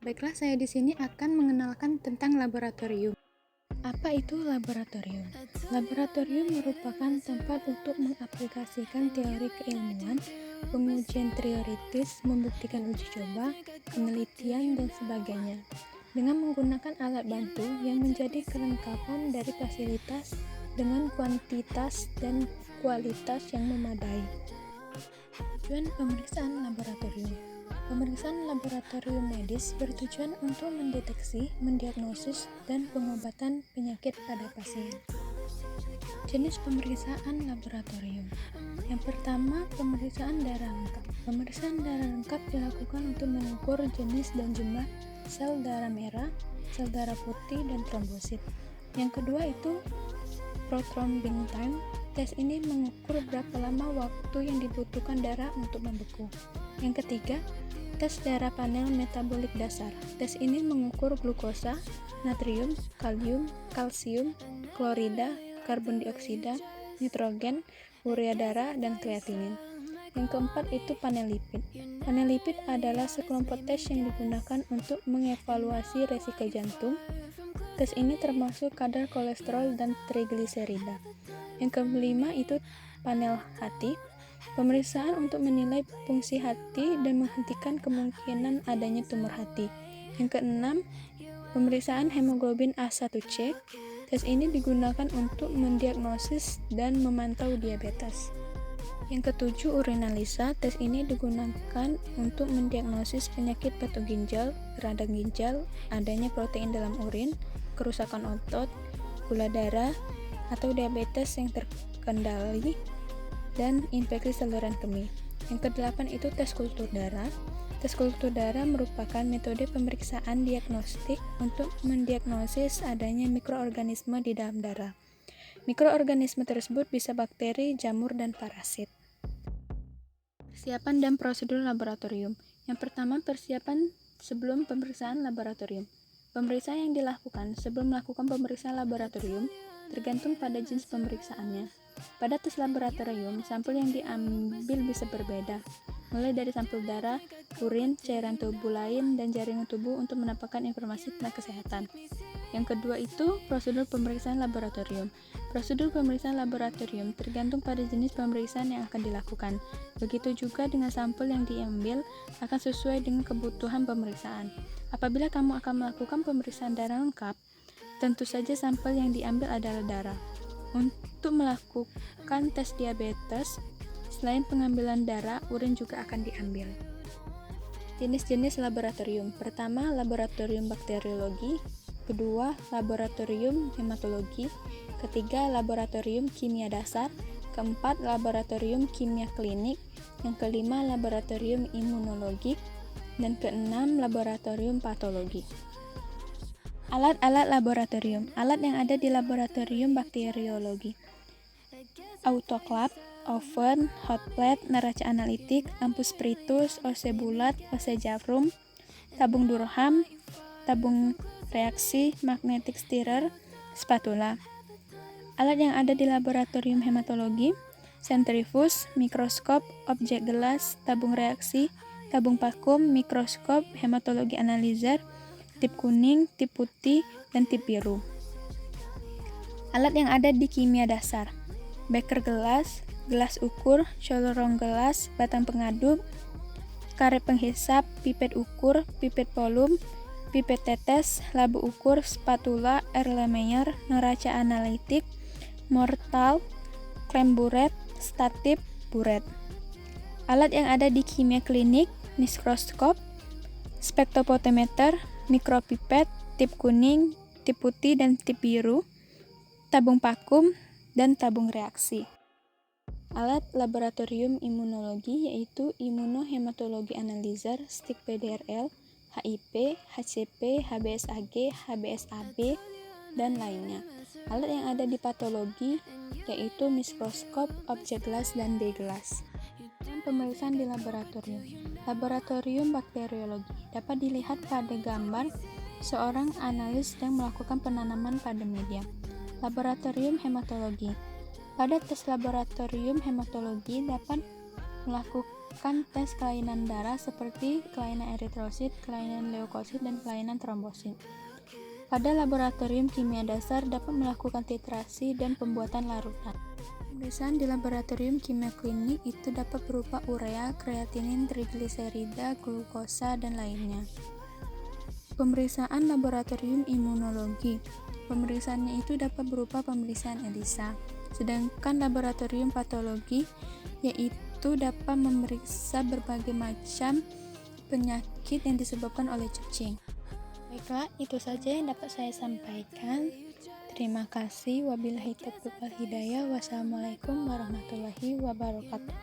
Baiklah, saya di sini akan mengenalkan tentang laboratorium. Apa itu laboratorium? Laboratorium merupakan tempat untuk mengaplikasikan teori keilmuan, pengujian teoritis, membuktikan uji coba, penelitian, dan sebagainya, dengan menggunakan alat bantu yang menjadi kelengkapan dari fasilitas dengan kuantitas dan kualitas yang memadai. Tujuan pemeriksaan laboratorium. Pemeriksaan laboratorium medis bertujuan untuk mendeteksi, mendiagnosis, dan pengobatan penyakit pada pasien. Jenis pemeriksaan laboratorium. Yang pertama, pemeriksaan darah lengkap. Pemeriksaan darah lengkap dilakukan untuk mengukur jenis dan jumlah sel darah merah, sel darah putih, dan trombosit. Yang kedua itu prothrombin time. Tes ini mengukur berapa lama waktu yang dibutuhkan darah untuk membeku. Yang ketiga, tes darah panel metabolik dasar. Tes ini mengukur glukosa, natrium, kalium, kalsium, klorida, karbon dioksida, nitrogen, urea darah, dan kreatinin. Yang keempat itu panel lipid. Panel lipid adalah sekelompok tes yang digunakan untuk mengevaluasi resiko jantung. Tes ini termasuk kadar kolesterol dan trigliserida. Yang kelima itu panel hati. Pemeriksaan untuk menilai fungsi hati dan menghentikan kemungkinan adanya tumor hati. Yang keenam, pemeriksaan hemoglobin A1C. Tes ini digunakan untuk mendiagnosis dan memantau diabetes. Yang ketujuh, urinalisa. Tes ini digunakan untuk mendiagnosis penyakit patoginjal, radang ginjal, adanya protein dalam urin, kerusakan otot, gula darah, atau diabetes yang terkendali, dan infeksi saluran kemih. Yang kedelapan itu tes kultur darah. Tes kultur darah merupakan metode pemeriksaan diagnostik untuk mendiagnosis adanya mikroorganisme di dalam darah. Mikroorganisme tersebut bisa bakteri, jamur, dan parasit. Persiapan dan prosedur laboratorium. Yang pertama, persiapan sebelum pemeriksaan laboratorium. Pemeriksaan yang dilakukan sebelum melakukan pemeriksaan laboratorium tergantung pada jenis pemeriksaannya. Pada tes laboratorium, sampel yang diambil bisa berbeda, mulai dari sampel darah, urin, cairan tubuh lain, dan jaringan tubuh untuk mendapatkan informasi tentang kesehatan. Yang kedua itu prosedur pemeriksaan laboratorium. Prosedur pemeriksaan laboratorium tergantung pada jenis pemeriksaan yang akan dilakukan. Begitu juga dengan sampel yang diambil akan sesuai dengan kebutuhan pemeriksaan. Apabila kamu akan melakukan pemeriksaan darah lengkap, tentu saja sampel yang diambil adalah darah. Untuk melakukan tes diabetes, selain pengambilan darah, urin juga akan diambil. Jenis-jenis laboratorium. Pertama, laboratorium bakteriologi. Kedua, laboratorium hematologi. Ketiga, laboratorium kimia dasar. Keempat, laboratorium kimia klinik. Yang kelima, laboratorium imunologi. Dan keenam, laboratorium patologi. Alat-alat laboratorium. Alat yang ada di laboratorium bakteriologi. Autoclave, oven, hot plate, neraca analitik, ampul spiritus, OC bulat, OC jarum, tabung Durham, tabung reaksi, magnetic stirrer, spatula. Alat yang ada di laboratorium hematologi, sentrifuge, mikroskop, objek gelas, tabung reaksi, tabung vakum, mikroskop, hematologi analyzer, tip kuning, tip putih, dan tip biru. Alat yang ada di kimia dasar, beker gelas, gelas ukur, corong gelas, batang pengaduk, karet penghisap, pipet ukur, pipet volume, pipet tetes, labu ukur, spatula, Erlenmeyer, neraca analitik, mortal, klem buret, statip, buret. Alat yang ada di kimia klinik, mikroskop, spektrofotometer, mikropipet, tip kuning, tip putih, dan tip biru, tabung vakum, dan tabung reaksi. Alat laboratorium imunologi yaitu imunohematologi analyzer, stick PDRL, HIP, HCP, HBsAg, HBsAb, dan lainnya. Alat yang ada di patologi yaitu mikroskop, objek gelas, dan D-gelas. Pemeriksaan di laboratorium. Laboratorium bakteriologi dapat dilihat pada gambar seorang analis yang melakukan penanaman pada media. Laboratorium hematologi. Pada tes laboratorium hematologi dapat melakukan tes kelainan darah seperti kelainan eritrosit, kelainan leukosit, dan kelainan trombosit. Pada laboratorium kimia dasar dapat melakukan titrasi dan pembuatan larutan. Pemeriksaan di laboratorium kimia klinik itu dapat berupa urea, kreatinin, trigliserida, glukosa, dan lainnya. Pemeriksaan laboratorium imunologi. Pemeriksaannya itu dapat berupa pemeriksaan ELISA. Sedangkan laboratorium patologi yaitu dapat memeriksa berbagai macam penyakit yang disebabkan oleh cacing. Baiklah, itu saja yang dapat saya sampaikan. Terima kasih. Wabillahi taufiq wal hidayah. Wassalamualaikum warahmatullahi wabarakatuh.